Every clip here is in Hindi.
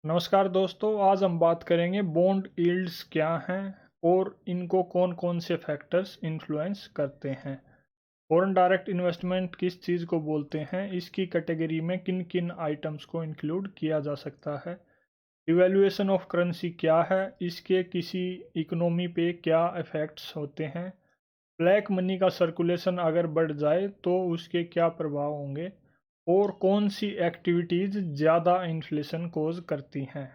नमस्कार दोस्तों, आज हम बात करेंगे बॉन्ड यील्ड्स क्या हैं और इनको कौन कौन से फैक्टर्स इन्फ्लुएंस करते हैं। फॉरेन डायरेक्ट इन्वेस्टमेंट किस चीज़ को बोलते हैं, इसकी कैटेगरी में किन किन आइटम्स को इंक्लूड किया जा सकता है। डिवैल्यूएशन ऑफ करेंसी क्या है, इसके किसी इकोनॉमी पे क्या इफ़ेक्ट्स होते हैं। ब्लैक मनी का सर्कुलेशन अगर बढ़ जाए तो उसके क्या प्रभाव होंगे और कौन सी एक्टिविटीज़ ज़्यादा इन्फ्लेशन कोज करती हैं।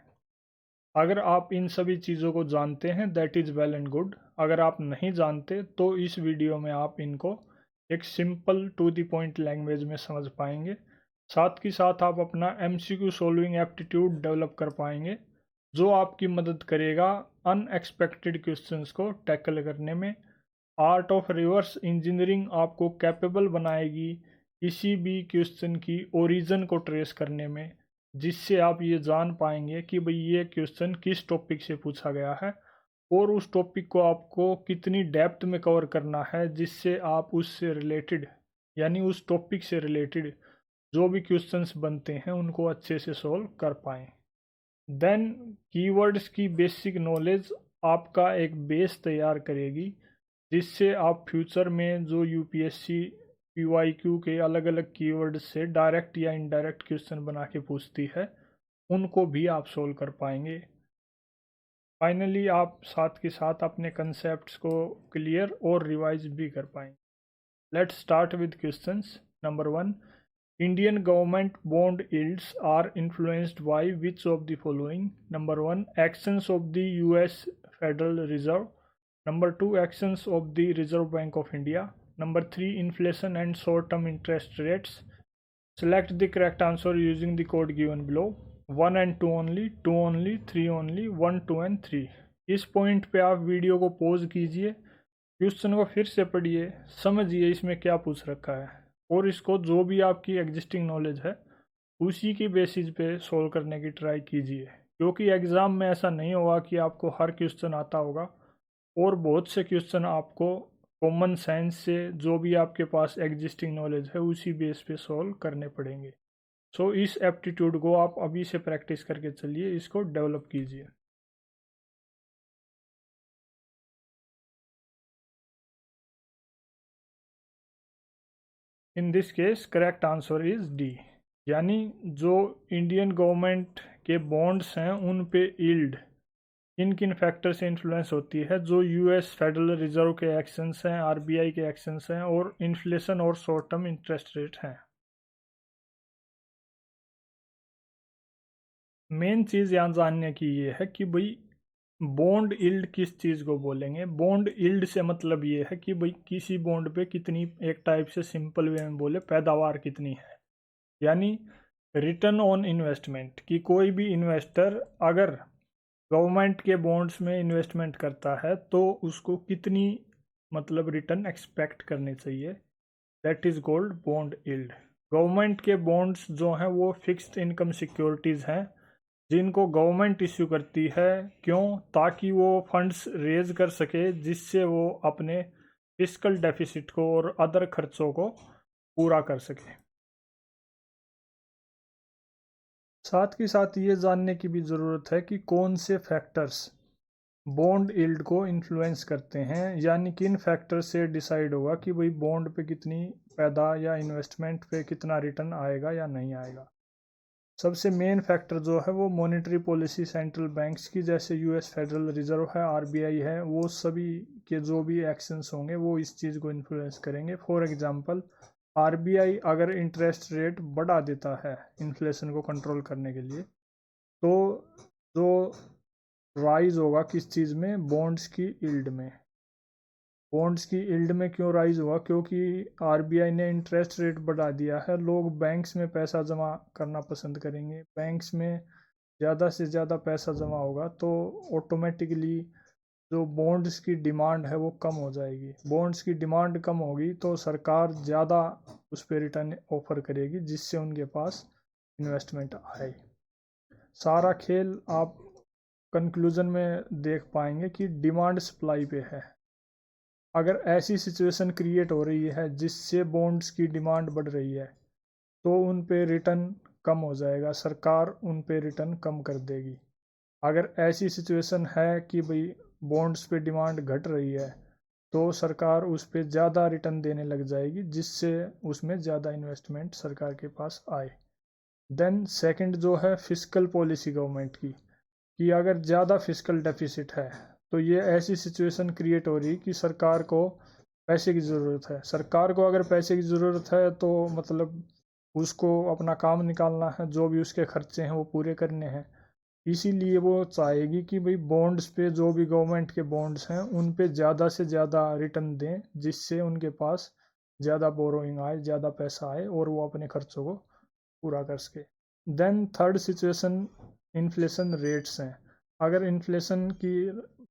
अगर आप इन सभी चीज़ों को जानते हैं that is well and good. अगर आप नहीं जानते तो इस वीडियो में आप इनको एक simple to the point language में समझ पाएंगे। साथ ही साथ आप अपना एमसीक्यू सॉल्विंग एप्टीट्यूड डेवलप कर पाएंगे, जो आपकी मदद करेगा अनएक्सपेक्टेड क्वेश्चंस को टैकल करने में। आर्ट ऑफ रिवर्स इंजीनियरिंग आपको कैपेबल बनाएगी किसी भी क्वेश्चन की ओरिजिन को ट्रेस करने में, जिससे आप ये जान पाएंगे कि भाई ये क्वेश्चन किस टॉपिक से पूछा गया है और उस टॉपिक को आपको कितनी डेप्थ में कवर करना है, जिससे आप उससे रिलेटेड यानी उस टॉपिक से रिलेटेड जो भी क्वेश्चंस बनते हैं उनको अच्छे से सॉल्व कर पाएँ। देन कीवर्ड्स की बेसिक नॉलेज आपका एक बेस तैयार करेगी, जिससे आप फ्यूचर में जो यूपीएससी पीवाईक्यू के अलग अलग कीवर्ड से डायरेक्ट या इनडायरेक्ट क्वेश्चन बना के पूछती है, उनको भी आप सोल्व कर पाएंगे। फाइनली आप साथ के साथ अपने कंसेप्ट्स को क्लियर और रिवाइज भी कर पाएंगे। Let's start with questions. Number 1, Indian government bond yields are influenced by which of the following? Number 1, actions of the US Federal Reserve. Number 2, actions of the Reserve Bank of India. Number 3, inflation and short-term interest rates. Select the correct answer using the code given below. 1 and 2 only, 2 only, 3 only, 1, 2 and 3. इस पॉइंट पे आप वीडियो को पॉज कीजिए, क्वेश्चन को फिर से पढ़िए, समझिए इसमें क्या पूछ रखा है और इसको जो भी आपकी एग्जिस्टिंग नॉलेज है उसी की बेसिस पे सोल्व करने की ट्राई कीजिए, क्योंकि एग्ज़ाम में ऐसा नहीं होगा कि आपको हर क्वेश्चन आता होगा और बहुत से क्वेश्चन आपको कॉमन सेंस से जो भी आपके पास एग्जिस्टिंग नॉलेज है उसी बेस पे सोल्व करने पड़ेंगे। सो इस एप्टीट्यूड को आप अभी से प्रैक्टिस करके चलिए, इसको डेवलप कीजिए। In this case correct answer is D, यानी जो इंडियन गवर्नमेंट के बॉन्ड्स हैं उन पे यील्ड किन किन फैक्टर से इन्फ्लुएंस होती है, जो यूएस फेडरल रिजर्व के एक्शंस हैं, आरबीआई के एक्शंस हैं और इन्फ्लेशन और शॉर्ट टर्म इंटरेस्ट रेट हैं। मेन चीज़ यहाँ जानने की ये है कि भाई बॉन्ड यील्ड किस चीज़ को बोलेंगे। बॉन्ड यील्ड से मतलब ये है कि भाई किसी बॉन्ड पे कितनी, एक टाइप से सिंपल वे में बोले पैदावार कितनी है, यानी रिटर्न ऑन इन्वेस्टमेंट कि कोई भी इन्वेस्टर अगर गवर्नमेंट के बॉन्ड्स में इन्वेस्टमेंट करता है तो उसको कितनी मतलब रिटर्न एक्सपेक्ट करनी चाहिए, that is called bond yield. Government के बॉन्ड्स जो हैं वो फिक्स्ड इनकम सिक्योरिटीज़ हैं जिनको गवर्नमेंट इश्यू करती है, क्यों? ताकि वो फंड्स रेज कर सके जिससे वो अपने फिस्कल डेफिसिट को और अदर खर्चों को पूरा कर सके। साथ ही साथ ये जानने की भी ज़रूरत है कि कौन से फैक्टर्स बॉन्ड यील्ड को इन्फ्लुएंस करते हैं, यानी किन फैक्टर से डिसाइड होगा कि भाई बॉन्ड पे कितनी पैदा या इन्वेस्टमेंट पे कितना रिटर्न आएगा या नहीं आएगा। सबसे मेन फैक्टर जो है वो मॉनेटरी पॉलिसी सेंट्रल बैंक्स की, जैसे यूएस फेडरल रिजर्व है, आरबीआई है, वो सभी के जो भी एक्शंस होंगे वो इस चीज़ को इन्फ्लुएंस करेंगे। फॉर एग्जांपल आरबीआई अगर इंटरेस्ट रेट बढ़ा देता है इन्फ्लेशन को कंट्रोल करने के लिए, तो जो राइज होगा किस चीज़ में, बॉन्ड्स की यील्ड में। बॉन्ड्स की यील्ड में क्यों राइज हुआ? क्योंकि आरबीआई ने इंटरेस्ट रेट बढ़ा दिया है, लोग बैंक्स में पैसा जमा करना पसंद करेंगे, बैंक्स में ज़्यादा से ज़्यादा पैसा जमा होगा तो ऑटोमेटिकली जो बॉन्ड्स की डिमांड है वो कम हो जाएगी। बॉन्ड्स की डिमांड कम होगी तो सरकार ज़्यादा उस पर रिटर्न ऑफर करेगी, जिससे उनके पास इन्वेस्टमेंट आए। सारा खेल आप कंक्लूजन में देख पाएंगे कि डिमांड सप्लाई पे है। अगर ऐसी सिचुएशन क्रिएट हो रही है जिससे बॉन्ड्स की डिमांड बढ़ रही है तो उन पे रिटर्न कम हो जाएगा, सरकार उन पे रिटर्न कम कर देगी। अगर ऐसी सिचुएशन है कि भाई बॉन्ड्स पे डिमांड घट रही है तो सरकार उस पे ज़्यादा रिटर्न देने लग जाएगी, जिससे उसमें ज़्यादा इन्वेस्टमेंट सरकार के पास आए। देन सेकंड जो है फिस्कल पॉलिसी गवर्नमेंट की, कि अगर ज़्यादा फिस्कल डेफिसिट है तो ये ऐसी सिचुएशन क्रिएट हो रही कि सरकार को पैसे की ज़रूरत है। सरकार को अगर पैसे की ज़रूरत है तो मतलब उसको अपना काम निकालना है, जो भी उसके खर्चे हैं वो पूरे करने हैं। इसीलिए वो चाहेगी कि भाई बॉन्ड्स पे, जो भी गवर्नमेंट के बॉन्ड्स हैं उन पे ज़्यादा से ज़्यादा रिटर्न दें, जिससे उनके पास ज़्यादा बोरोइंग आए, ज़्यादा पैसा आए और वो अपने खर्चों को पूरा कर सके। Then third situation inflation rates हैं। अगर इन्फ्लेशन की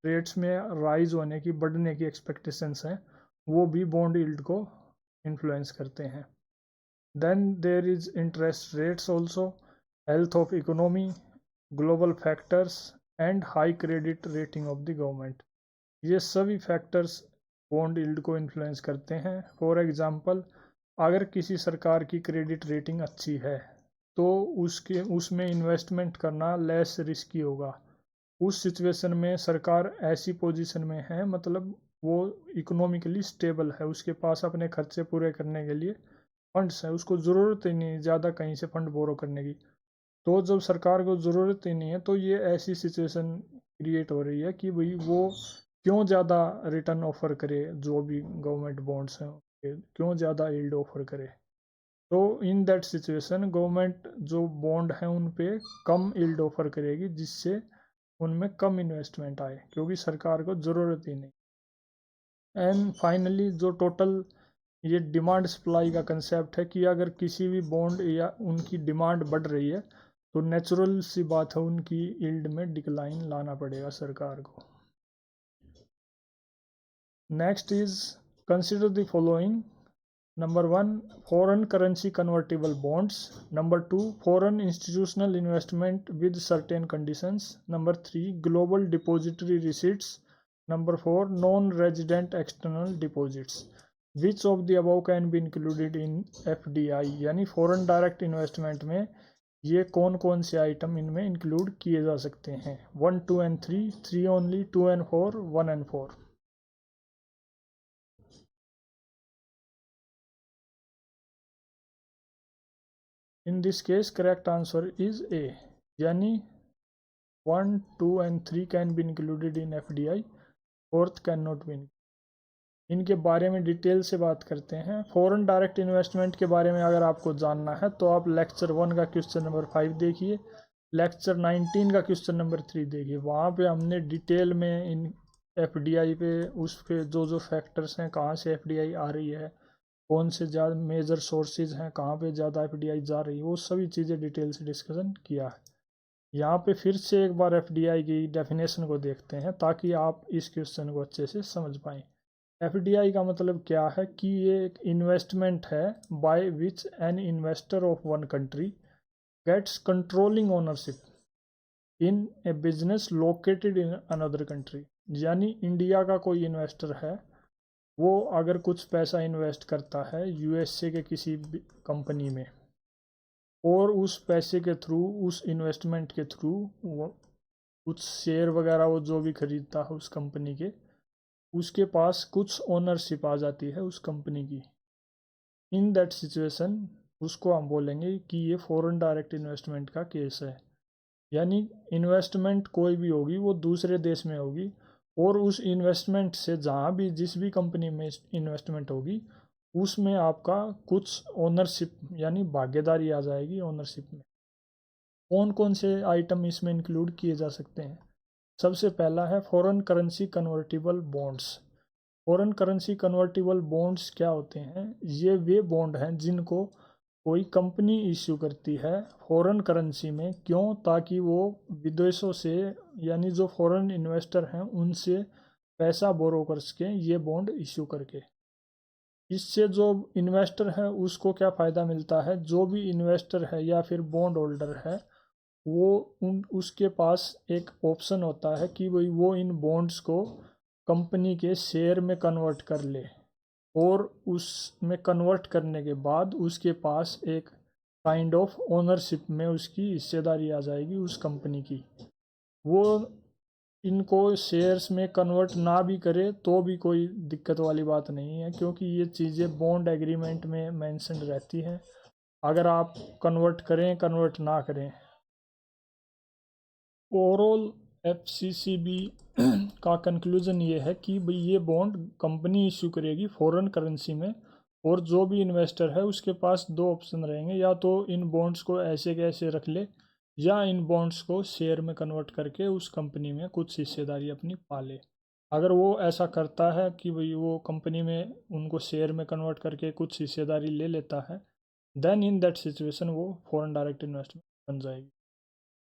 रेट्स में राइज होने की, बढ़ने की एक्सपेक्टेशंस हैं, वो भी बॉन्ड यील्ड को इन्फ्लुएंस करते हैं। Then there is interest rates also, health of economy, global factors and high credit rating of the government. ये सभी फैक्टर्स बॉन्ड यील्ड को इन्फ्लुएंस करते हैं। फॉर एग्जांपल, अगर किसी सरकार की क्रेडिट रेटिंग अच्छी है तो उसमें इन्वेस्टमेंट करना लेस रिस्की होगा। उस सिचुएशन में सरकार ऐसी पोजीशन में है, मतलब वो इकोनॉमिकली स्टेबल है, उसके पास अपने खर्चे पूरे करने के लिए फंड्स है, उसको ज़रूरत ही नहीं ज़्यादा कहीं से फंड बोरो करने की। तो जब सरकार को ज़रूरत ही नहीं है तो ये ऐसी सिचुएशन क्रिएट हो रही है कि भाई वो क्यों ज़्यादा रिटर्न ऑफर करे, जो भी गवर्नमेंट बॉन्ड्स हैं क्यों ज़्यादा यील्ड ऑफर करे। तो इन दैट सिचुएशन गवर्नमेंट जो बॉन्ड है उन पे कम यील्ड ऑफर करेगी, जिससे उनमें कम इन्वेस्टमेंट आए, क्योंकि सरकार को ज़रूरत ही नहीं। एंड फाइनली जो टोटल ये डिमांड सप्लाई का कंसेप्ट है कि अगर किसी भी बॉन्ड या उनकी डिमांड बढ़ रही है तो नेचुरल सी बात है उनकी यील्ड में डिक्लाइन लाना पड़ेगा सरकार को। Next is consider the following. Number 1, foreign currency convertible bonds. Number 2, foreign institutional investment with certain conditions. Number 3, global depository receipts. Number 4, non-resident external deposits. Which of the above can be included in FDI, यानी foreign direct investment में ये कौन कौन से आइटम इनमें इंक्लूड किए जा सकते हैं? 1, 2 and 3, 3 only, 2 and 4, 1 and 4. In this case, correct answer is A, यानी 1, 2 and 3 can be included in FDI, fourth cannot be। इनके बारे में डिटेल से बात करते हैं। फॉरेन डायरेक्ट इन्वेस्टमेंट के बारे में अगर आपको जानना है तो आप लेक्चर 1 का क्वेश्चन नंबर 5 देखिए, लेक्चर 19 का क्वेश्चन नंबर 3 देखिए। वहाँ पे हमने डिटेल में इन FDI पे उसके जो फैक्टर्स हैं, कहाँ से FDI आ रही है, कौन से ज़्यादा मेजर सोर्सेज हैं, कहाँ पे ज़्यादा FDI जा रही है, वो सभी चीज़ें डिटेल से डिस्कशन किया है। यहाँ पे फिर से एक बार FDI की डेफिनेशन को देखते हैं ताकि आप इस क्वेश्चन को अच्छे से समझ पाएँ। FDI का मतलब क्या है कि ये एक इन्वेस्टमेंट है by which an investor of one country gets controlling ownership in a business located in another country. यानी इंडिया का कोई इन्वेस्टर है, वो अगर कुछ पैसा इन्वेस्ट करता है USA के किसी कंपनी में और उस पैसे के थ्रू, उस इन्वेस्टमेंट के थ्रू वो कुछ शेयर वगैरह वो जो भी खरीदता है उस कंपनी के, उसके पास कुछ ओनरशिप आ जाती है उस कंपनी की। इन दैट सिचुएशन उसको हम बोलेंगे कि ये फॉरेन डायरेक्ट इन्वेस्टमेंट का केस है। यानी इन्वेस्टमेंट कोई भी होगी वो दूसरे देश में होगी और उस इन्वेस्टमेंट से जहाँ भी जिस भी कंपनी में इन्वेस्टमेंट होगी उसमें आपका कुछ ओनरशिप यानी भागीदारी आ जाएगी ओनरशिप में। कौन कौन से आइटम इसमें इंक्लूड किए जा सकते हैं? सबसे पहला है foreign currency convertible bonds. Foreign currency convertible bonds क्या होते हैं? ये वे बॉन्ड हैं जिनको कोई कंपनी इश्यू करती है फॉरेन करेंसी में। क्यों? ताकि वो विदेशों से, यानी जो फॉरेन इन्वेस्टर हैं उनसे पैसा बोरो कर सकें ये बॉन्ड इश्यू करके। इससे जो इन्वेस्टर है उसको क्या फ़ायदा मिलता है? जो भी इन्वेस्टर है या फिर बॉन्ड होल्डर है वो उसके पास एक ऑप्शन होता है कि भाई वो इन बॉन्ड्स को कंपनी के शेयर में कन्वर्ट कर ले और उसमें कन्वर्ट करने के बाद उसके पास एक काइंड ऑफ ओनरशिप में उसकी हिस्सेदारी आ जाएगी उस कंपनी की। वो इनको शेयर्स में कन्वर्ट ना भी करे तो भी कोई दिक्कत वाली बात नहीं है, क्योंकि ये चीज़ें बॉन्ड एग्रीमेंट में मेंशन रहती हैं। अगर आप कन्वर्ट करें कन्वर्ट ना करें। ओवरऑल एफसीसीबी का कंक्लूजन ये है कि भाई ये बॉन्ड कंपनी इशू करेगी फॉरेन करेंसी में, और जो भी इन्वेस्टर है उसके पास दो ऑप्शन रहेंगे, या तो इन बॉन्ड्स को ऐसे कैसे रख ले, या इन बॉन्ड्स को शेयर में कन्वर्ट करके उस कंपनी में कुछ हिस्सेदारी अपनी पाले। अगर वो ऐसा करता है कि भाई वो कंपनी में उनको शेयर में कन्वर्ट करके कुछ हिस्सेदारी ले लेता है, देन इन दैट सिचुएशन वो फॉरेन डायरेक्ट इन्वेस्टमेंट बन जाएगी।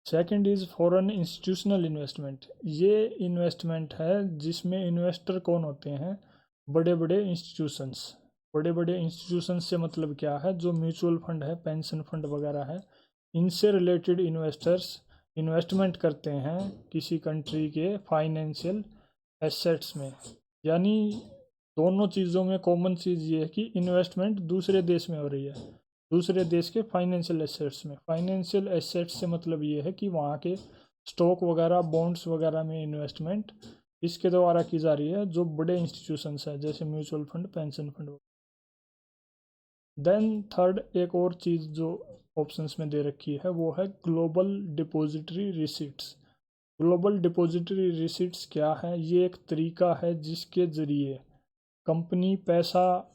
Second is foreign institutional investment. ये इन्वेस्टमेंट है जिसमें इन्वेस्टर कौन होते हैं, बड़े बड़े इंस्टीट्यूशंस। बड़े बड़े इंस्टीट्यूशंस से मतलब क्या है, जो म्यूचुअल फंड है, पेंशन फंड वगैरह है, इनसे रिलेटेड इन्वेस्टर्स इन्वेस्टमेंट करते हैं किसी कंट्री के फाइनेंशियल एसेट्स में। यानी दोनों चीज़ों में कॉमन चीज़ ये है कि इन्वेस्टमेंट दूसरे देश में हो रही है, दूसरे देश के फाइनेंशियल एसेट्स में। फाइनेंशियल एसेट्स से मतलब ये है कि वहाँ के स्टॉक वगैरह, बॉन्ड्स वगैरह में इन्वेस्टमेंट इसके द्वारा की जा रही है, जो बड़े इंस्टीट्यूशंस हैं जैसे mutual fund, pension fund. Then third एक और चीज़ जो ऑप्शंस में दे रखी है वो है global depository receipts. Global depository receipts क्या है, ये एक तरीका है जिसके ज़रिए कंपनी पैसा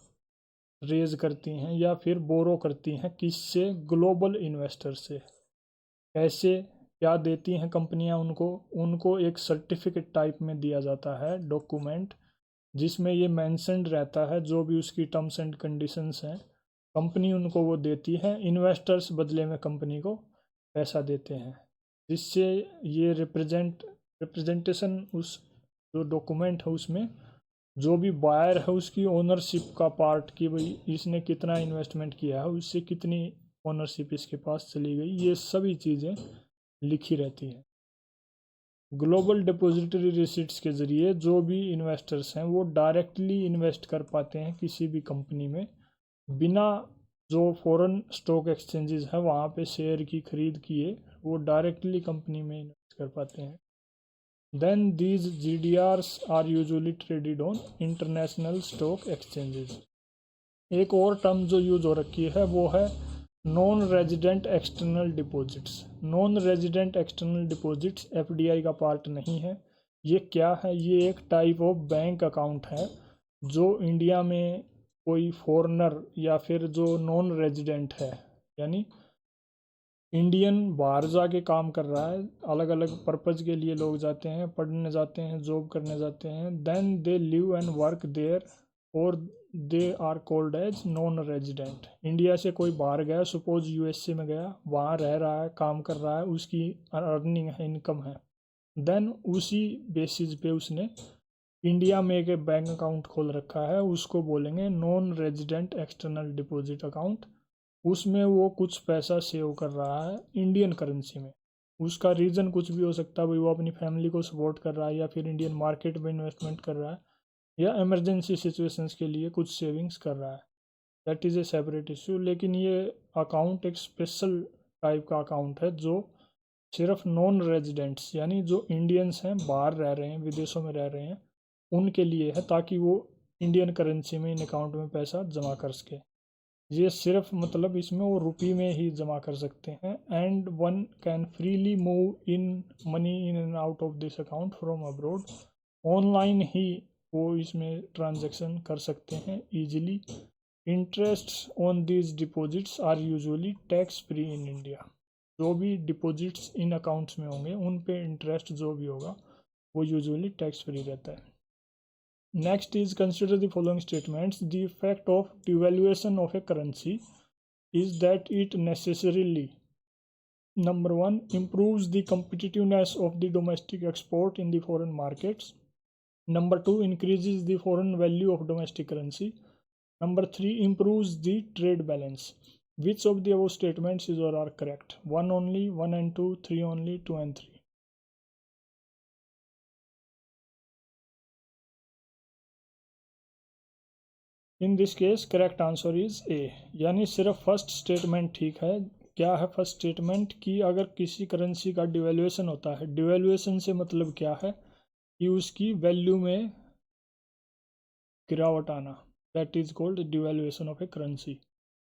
रेज करती हैं या फिर बोरो करती हैं, किससे, ग्लोबल इन्वेस्टर से। कैसे, क्या देती हैं कंपनियां उनको, उनको एक सर्टिफिकेट टाइप में दिया जाता है डॉक्यूमेंट, जिसमें ये मेंशन्ड रहता है जो भी उसकी टर्म्स एंड कंडीशंस हैं, कंपनी उनको वो देती है। इन्वेस्टर्स बदले में कंपनी को पैसा देते हैं, जिससे ये रिप्रेजेंटेशन उस जो डॉक्यूमेंट है उसमें जो भी बायर है उसकी ओनरशिप का पार्ट, कि भाई इसने कितना इन्वेस्टमेंट किया है, उससे कितनी ओनरशिप इसके पास चली गई, ये सभी चीज़ें लिखी रहती हैं। ग्लोबल डिपॉजिटरी रिसीट्स के ज़रिए जो भी इन्वेस्टर्स हैं वो डायरेक्टली इन्वेस्ट कर पाते हैं किसी भी कंपनी में, बिना जो फॉरेन स्टॉक एक्सचेंजेस है वहाँ पे शेयर की खरीद किए, वो डायरेक्टली कंपनी में इन्वेस्ट कर पाते हैं। Then these GDRs are usually traded on international stock exchanges। एक और टर्म जो यूज हो रखी है वो है non resident external deposits. Non resident external deposits FDI का पार्ट नहीं है। ये क्या है, ये एक टाइप ऑफ बैंक अकाउंट है जो इंडिया में कोई फॉरेनर या फिर जो नॉन रेजिडेंट है, यानी इंडियन बाहर जाके काम कर रहा है, अलग अलग पर्पज़ के लिए लोग जाते हैं, पढ़ने जाते हैं, जॉब करने जाते हैं, then they live and work there, और they are called as non resident. India से कोई बाहर गया, सपोज यूएसए में गया, वहाँ रह रहा है, काम कर रहा है, उसकी अर्निंग है, इनकम है, देन उसी बेसिस पे उसने इंडिया में एक बैंक अकाउंट खोल रखा है, उसको बोलेंगे non resident external deposit account. उसमें वो कुछ पैसा सेव कर रहा है इंडियन करेंसी में। उसका रीज़न कुछ भी हो सकता है, भाई वो अपनी फैमिली को सपोर्ट कर रहा है, या फिर इंडियन मार्केट में इन्वेस्टमेंट कर रहा है, या इमरजेंसी सिचुएशंस के लिए कुछ सेविंग्स कर रहा है। That is a separate issue. लेकिन ये अकाउंट एक स्पेशल टाइप का अकाउंट है जो सिर्फ नॉन रेजिडेंट्स, यानी जो इंडियंस हैं, बाहर रह रहे हैं, विदेशों में रह रहे हैं, उनके लिए है, ताकि वो इंडियन करेंसी में इन अकाउंट में पैसा जमा कर सके। ये सिर्फ मतलब इसमें वो रुपये में ही जमा कर सकते हैं, and one can freely move in money in and out of this account from abroad. Online ही वो इसमें ट्रांजैक्शन कर सकते हैं easily. Interest on this deposits are usually tax free in India. जो भी डिपॉजिट्स इन अकाउंट्स में होंगे उन पे इंटरेस्ट जो भी होगा वो यूजुअली टैक्स फ्री रहता है। Next is consider the following statements. The effect of devaluation of a currency is that it necessarily, number one, improves the competitiveness of the domestic export in the foreign markets. Number two, increases the foreign value of domestic currency. Number three, improves the trade balance. Which of the above statements is or are correct? One only, one and two, three only, two and three. In this case correct answer is a, यानी सिर्फ फर्स्ट स्टेटमेंट ठीक है। क्या है फर्स्ट स्टेटमेंट कि अगर किसी करेंसी का डिवेल्यूएशन होता है, डिवेल्यूएशन से मतलब क्या है कि उसकी वैल्यू में गिरावट आना, that is called devaluation of A currency.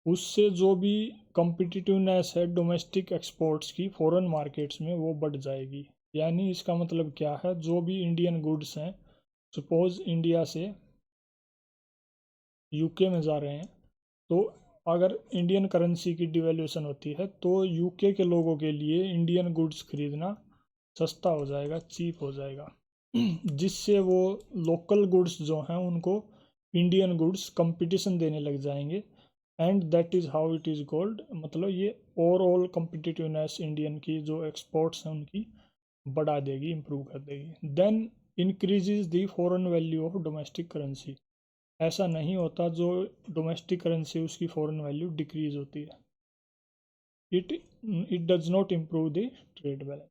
उससे जो भी कॉम्पिटिटिवनेस है डोमेस्टिक एक्सपोर्ट्स की फॉरेन मार्केट्स में वो बढ़ जाएगी। यानी इसका मतलब क्या है, जो भी इंडियन गुड्स हैं, सपोज इंडिया से यूके में जा रहे हैं, तो अगर इंडियन करेंसी की डिवेल्यूशन होती है तो यूके के लोगों के लिए इंडियन गुड्स खरीदना सस्ता हो जाएगा, चीप हो जाएगा, जिससे वो लोकल गुड्स जो हैं उनको इंडियन गुड्स कंपटीशन देने लग जाएंगे। And that is how it is called, मतलब ये ओवरऑल कम्पिटिटिवनेस इंडियन की जो एक्सपोर्ट्स हैं उनकी बढ़ा देगी, इम्प्रूव कर देगी। Then increases the foreign value of domestic currency. ऐसा नहीं होता, जो डोमेस्टिक करेंसी उसकी फॉरेन वैल्यू डिक्रीज होती है। It does not improve the trade balance.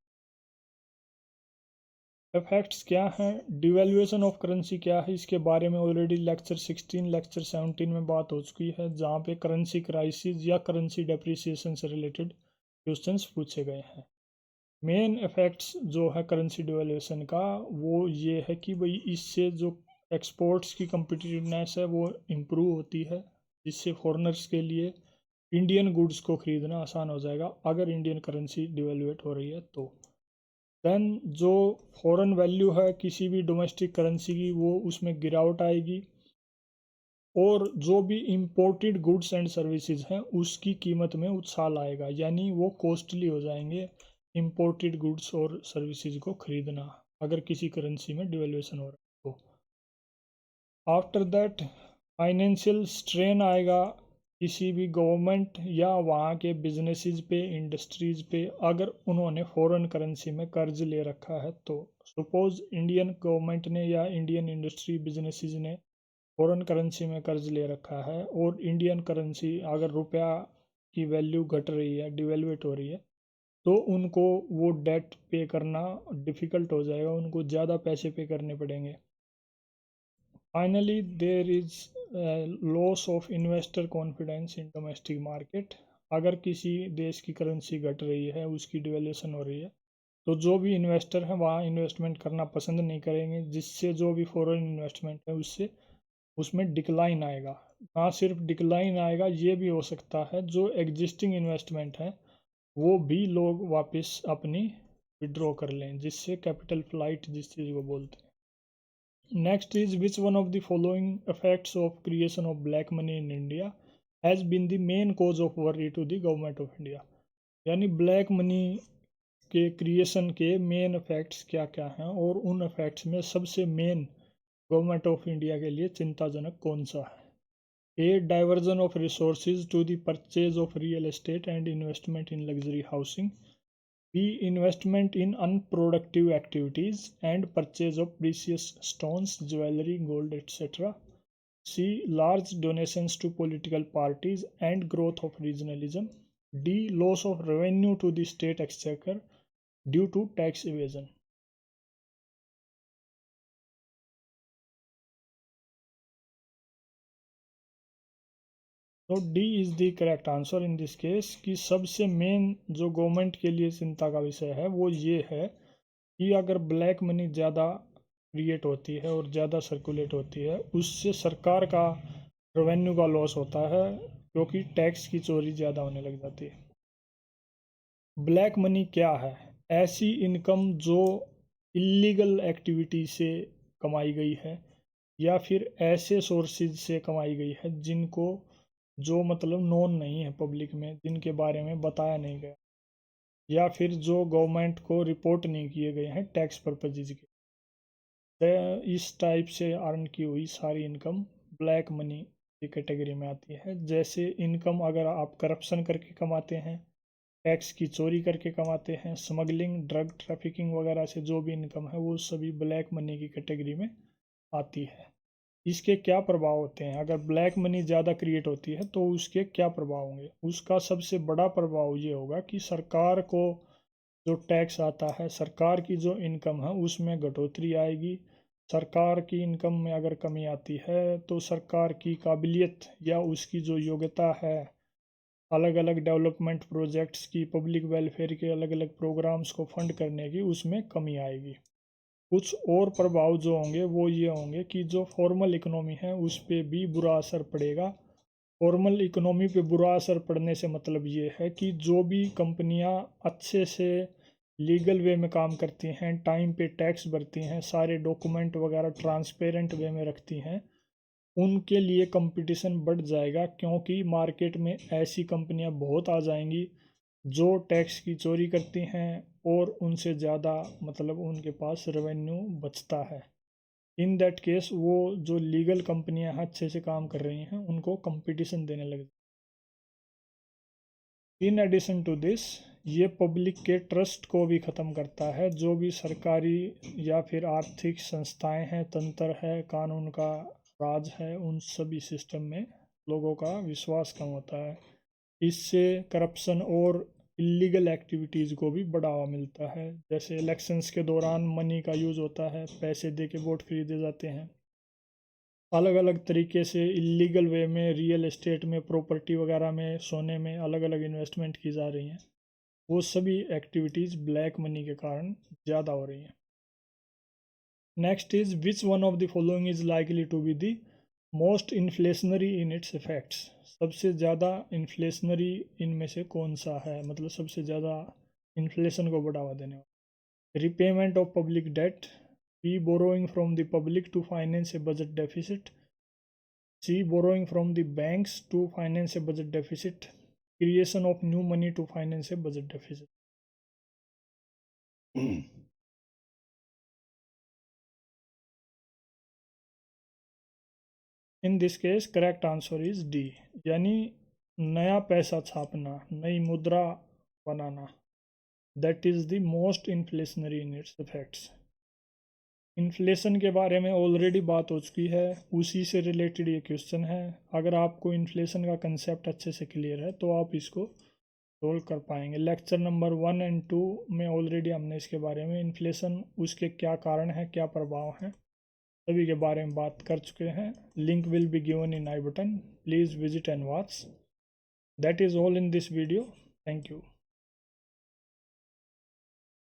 Effects क्या हैं, डिवेल्यूएशन ऑफ करेंसी क्या है, इसके बारे में ऑलरेडी लेक्चर 16 लेक्चर 17 में बात हो चुकी है, जहाँ पे करेंसी क्राइसिस या करेंसी डेप्रिसिएशन से रिलेटेड क्वेश्चंस पूछे गए हैं। मेन इफेक्ट्स जो है करेंसी डिवेल्यूएशन का वो ये है कि भाई इससे जो एक्सपोर्ट्स की कम्पिटिटिवनेस है वो इम्प्रूव होती है, जिससे फॉरेनर्स के लिए इंडियन गुड्स को ख़रीदना आसान हो जाएगा अगर इंडियन करेंसी डिवेल्यूएट हो रही है तो। देन जो फॉरेन वैल्यू है किसी भी डोमेस्टिक करेंसी की वो उसमें गिरावट आएगी, और जो भी इम्पोर्टेड गुड्स एंड सर्विसेज हैं उसकी कीमत में उछाल आएगा, यानी वो कॉस्टली हो जाएंगे इम्पोर्टेड गुड्स और सर्विसेज को ख़रीदना अगर किसी करेंसी में डिवेल्यूएशन हो रहा है तो। आफ्टर दैट फाइनेंशियल स्ट्रेन आएगा किसी भी गवर्नमेंट या वहाँ के बिजनेसेस पे, इंडस्ट्रीज़ पे, अगर उन्होंने फॉरेन करेंसी में कर्ज ले रखा है तो। सपोज इंडियन गवर्नमेंट ने या इंडियन इंडस्ट्री बिजनेसेस ने फॉरेन करेंसी में कर्ज ले रखा है और इंडियन करेंसी अगर रुपया की वैल्यू घट रही है, डिवेल्यूएट हो रही है, तो उनको वो डेट पे करना डिफ़िकल्ट हो जाएगा, उनको ज़्यादा पैसे पे करने पड़ेंगे। Finally there is loss of investor confidence in domestic market. अगर किसी देश की करेंसी घट रही है, उसकी डिवेल्यूशन हो रही है, तो जो भी इन्वेस्टर हैं वहाँ इन्वेस्टमेंट करना पसंद नहीं करेंगे, जिससे जो भी फॉरेन इन्वेस्टमेंट है उससे उसमें डिक्लाइन आएगा। ना सिर्फ डिक्लाइन आएगा, ये भी हो सकता है जो एग्जिस्टिंग इन्वेस्टमेंट है वो भी लोग वापस अपनी विड्रॉ कर लें, जिससे कैपिटल फ्लाइट जिस चीज़ को बोलते हैं। Next is, which one of the following effects of creation of black money in India has been the main cause of worry to the government of India? यानी ब्लैक मनी के क्रिएशन के मेन इफेक्ट्स क्या क्या हैं और उन इफेक्ट्स में सबसे मेन गवर्नमेंट ऑफ इंडिया के लिए चिंताजनक कौन सा है। A, diversion of resources to the purchase of real estate and investment in luxury housing. B, investment in unproductive activities and purchase of precious stones, jewelry, gold, etc. C, large donations to political parties and growth of regionalism. D, loss of revenue to the state exchequer due to tax evasion. तो D is the correct answer in this case कि सबसे मेन जो गवर्नमेंट के लिए चिंता का विषय है वो ये है कि अगर ब्लैक मनी ज़्यादा क्रिएट होती है और ज़्यादा सर्कुलेट होती है, उससे सरकार का रेवेन्यू का लॉस होता है, क्योंकि टैक्स की चोरी ज़्यादा होने लग जाती है। ब्लैक मनी क्या है, ऐसी इनकम जो इलीगल एक्टिविटी से कमाई गई है या फिर ऐसे सोर्सेज से कमाई गई है जिनको जो मतलब नोन नहीं है पब्लिक में, जिनके बारे में बताया नहीं गया, या फिर जो गवर्नमेंट को रिपोर्ट नहीं किए गए हैं टैक्स पर्पजेज के। इस टाइप से अर्न की हुई सारी इनकम ब्लैक मनी की कैटेगरी में आती है। जैसे इनकम अगर आप करप्शन करके कमाते हैं, टैक्स की चोरी करके कमाते हैं, स्मगलिंग, ड्रग ट्रैफिकिंग वगैरह से जो भी इनकम है वो सभी ब्लैक मनी की कैटेगरी में आती है। इसके क्या प्रभाव होते हैं, अगर ब्लैक मनी ज़्यादा क्रिएट होती है तो उसके क्या प्रभाव होंगे। उसका सबसे बड़ा प्रभाव ये होगा कि सरकार को जो टैक्स आता है, सरकार की जो इनकम है उसमें घटोतरी आएगी, सरकार की इनकम में अगर कमी आती है तो सरकार की काबिलियत या उसकी जो योग्यता है अलग अलग डेवलपमेंट प्रोजेक्ट्स की, पब्लिक वेलफेयर के अलग अलग प्रोग्राम्स को फंड करने की, उसमें कमी आएगी। कुछ और प्रभाव जो होंगे वो ये होंगे कि जो फॉर्मल इकोनॉमी है उस पर भी बुरा असर पड़ेगा। फॉर्मल इकोनॉमी पे बुरा असर पड़ने से मतलब ये है कि जो भी कंपनियां अच्छे से लीगल वे में काम करती हैं, टाइम पे टैक्स भरती हैं, सारे डॉक्यूमेंट वगैरह ट्रांसपेरेंट वे में रखती हैं, उनके लिए कंपटीशन बढ़ जाएगा, क्योंकि मार्केट में ऐसी कंपनियां बहुत आ जाएंगी जो टैक्स की चोरी करती हैं और उनसे ज़्यादा मतलब उनके पास रेवेन्यू बचता है। इन दैट केस वो जो लीगल कंपनियां अच्छे से काम कर रही हैं उनको कंपटीशन देने लगे। इन एडिशन टू दिस, ये पब्लिक के ट्रस्ट को भी ख़त्म करता है। जो भी सरकारी या फिर आर्थिक संस्थाएं हैं, तंत्र है, कानून का राज है, उन सभी सिस्टम में लोगों का विश्वास कम होता है। इससे करप्शन और इलीगल एक्टिविटीज़ को भी बढ़ावा मिलता है। जैसे इलेक्शंस के दौरान मनी का यूज़ होता है, पैसे दे के वोट खरीदे जाते हैं। अलग अलग तरीके से इलीगल वे में रियल एस्टेट में, प्रॉपर्टी वगैरह में, सोने में अलग अलग इन्वेस्टमेंट की जा रही हैं। वो सभी एक्टिविटीज़ ब्लैक मनी के कारण ज़्यादा हो रही हैं। Next is which one of the following is likely to be the most inflationary in its effects. सबसे ज़्यादा इन्फ्लेशनरी इनमें से कौन सा है, मतलब सबसे ज़्यादा इन्फ्लेशन को बढ़ावा देने वाला। Repayment of public debt, B borrowing from the public to finance a budget deficit, C. Borrowing from the banks to finance a budget deficit. Creation of new money to finance a budget deficit. In this case, correct answer is D. यानी नया पैसा छापना, नई मुद्रा बनाना. That is the most inflationary in its effects. Inflation के बारे में ऑलरेडी बात हो चुकी है, उसी से रिलेटेड ये क्वेश्चन है। अगर आपको इन्फ्लेशन का कंसेप्ट अच्छे से क्लियर है तो आप इसको सोल्व कर पाएंगे। लेक्चर नंबर 1 और 2 में ऑलरेडी हमने इसके बारे में, इन्फ्लेशन, उसके क्या कारण है, क्या प्रभाव हैं, सभी के बारे में बात कर चुके हैं। Link will be given in I button, please visit and watch. That is all in this video. Thank you.